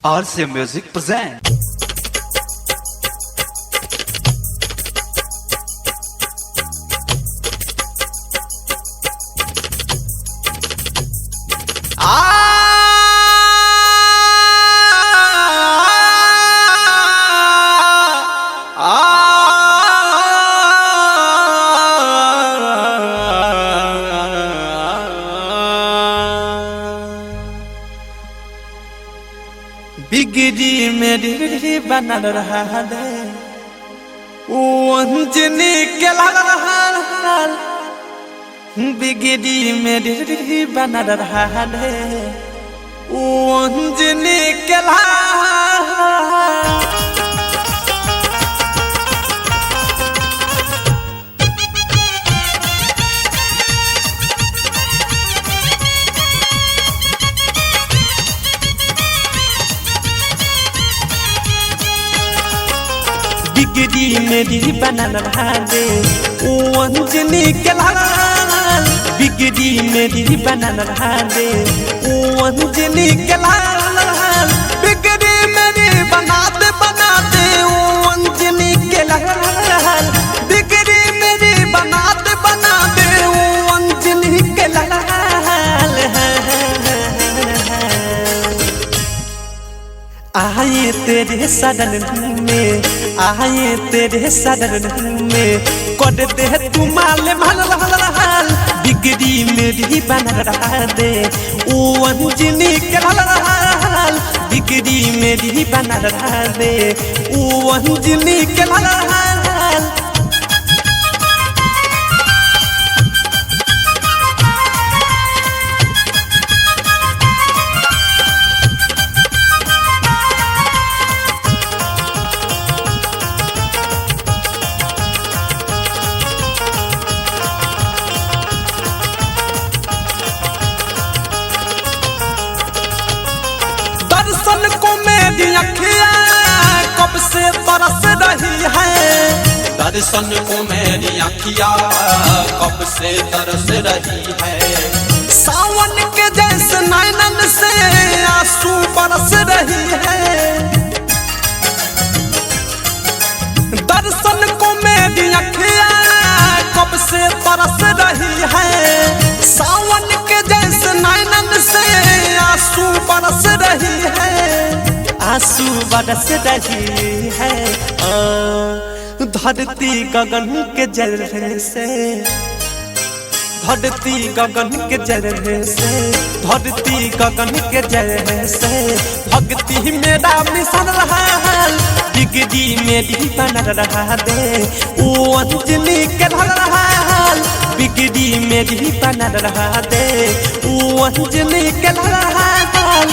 RC Music present. बिगड़ी मेरी बना रहा है अंजनी के लाल बिगड़ी मेरी बना रहा है अंजनी के लाल बिगड़ी मेरी बना रहा दे अंजनी के लाल बिगड़ी मेरी बना रहा दे अंजनी के लाल बिगड़ी मेरी बनाते अंजनी के लाल बिगड़ी मेरी बनाते अंजनी के लाल आए तेरे सदन में आए तेरे सदन में कर दे तू माल बिगड़ी मेरी बना रहा दे ओ अंजनी के लाल बिगड़ी मेरी बना रहा दे ओ अंजनी के लाल दर्शन को मेरी अखियाँ कब से तरस रही है दर्शन को मेरी अखियाँ कब से तरस रही है सावन के जैसे नैनन से आंसू बरस रही है दर्शन को मेरी अखियाँ कब से तरस रही है सावन के जैसे नैनन से आंसू बरस रही है आंसू बरस रही है धरती गगन के जलने से धरती गगन के जलने से धरती गगन के जलने से भक्ति मेरा मिशन रहा बिगड़ी मेरी बना रहा दे ओ अंजनी के लाल बिगड़ी मेरी बना रहा दे ओ अंजनी के लाल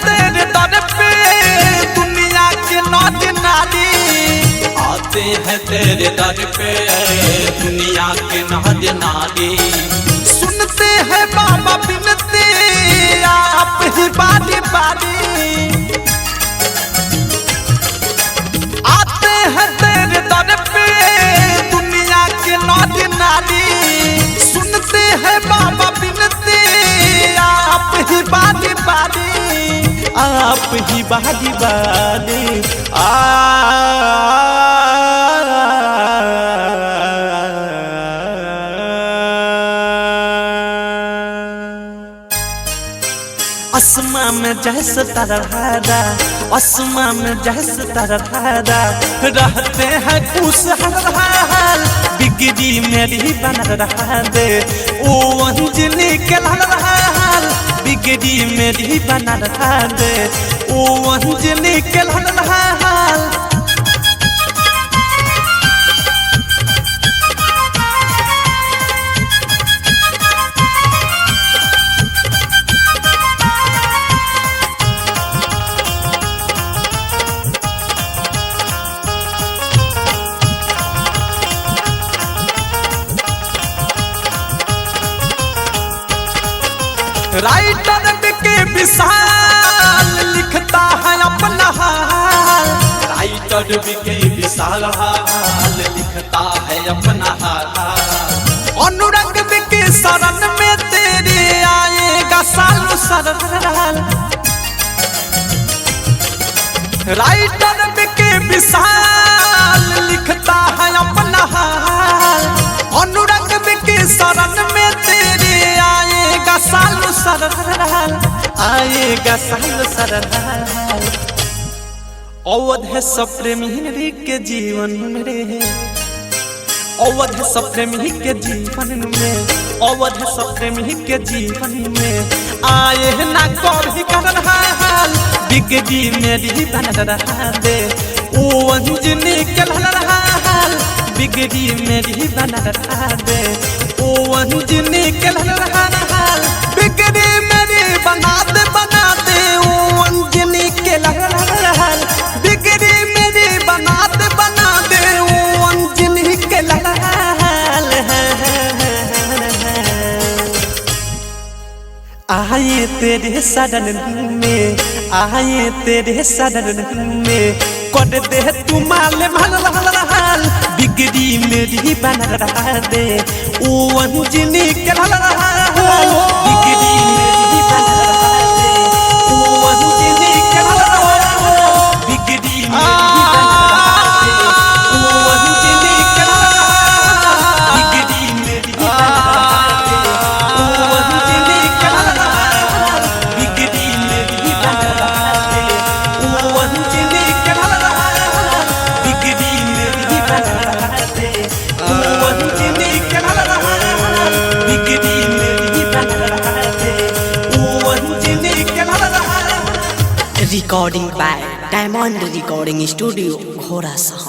तेरे दर पे दुनिया के नौज नारी आते हैं तेरे दर पे दुनिया के नौज नारी सुनते हैं बाबा बिनती आप ही बारी बारी आते हैं तेरे दर पे दुनिया के नौज नारी सुनते हैं बाबा बिनती आप ही बारी बारी आप ही बारी बारी आसमां में जैसे तारा आसमां में जैसे तारा रहते हैं खुशहाल बिगड़ी मेरी बना रहा दे ओ अंजनी के लाल बिगड़ी मेरी बना रहा दे ओ अंजनी के लाल राइटर के विशाल लिखता है अपना हाल। राइटर के विशाल हाल लिखता है अपना हाल। अनुरंग के शरण में तेरे आएगा सालों सरल। राइटर के विशाल लिखता है अपना हाल। अनुरंग के शरण में तेरे आएगा सालों सरल। आएगा सालों सरल। अवध है सब प्रेमी के जीवन में, अवध है सब प्रेमी के जीवन में, अवध है सब प्रेमी के जीवन में। आए ना कभी कर हाल बिगड़ी मेरी बन रहा दे। ओ अंजनी के हाल बिगड़ी मेरी बन रहा दे। ओ अंजनी के हाल बिगड़ी मेरी बना दे बना दे। ओ अंजनी के हाल बिगड़ी मेरी बना दे बना दे। ओ अंजनी के हाल आए तेरे सदन में, आए तेरे सदन में। कर दे तू माल हाल बिगड़ी मेरी बन रहा दे। ओ अंजनी के हाल बिगड़ी मेरी बन रहा दे। ओ अंजनी के हाल बिगड़ी मेरी बन रहा दे। ओ अंजनी के हाल बिगड़ी मेरी बन रहा दे। ओ अंजनी के हाल बिगड़ी मेरी बन रहा दे। ओ अंजनी के हाल बिगड़ी मेरी बन रहा दे। ओ अंजनी के हाल बिगड़ी मेरी बन रहा दे। ओ अंजनी के हाल। Recording by Diamond Recording Studio, Ghora Sahan.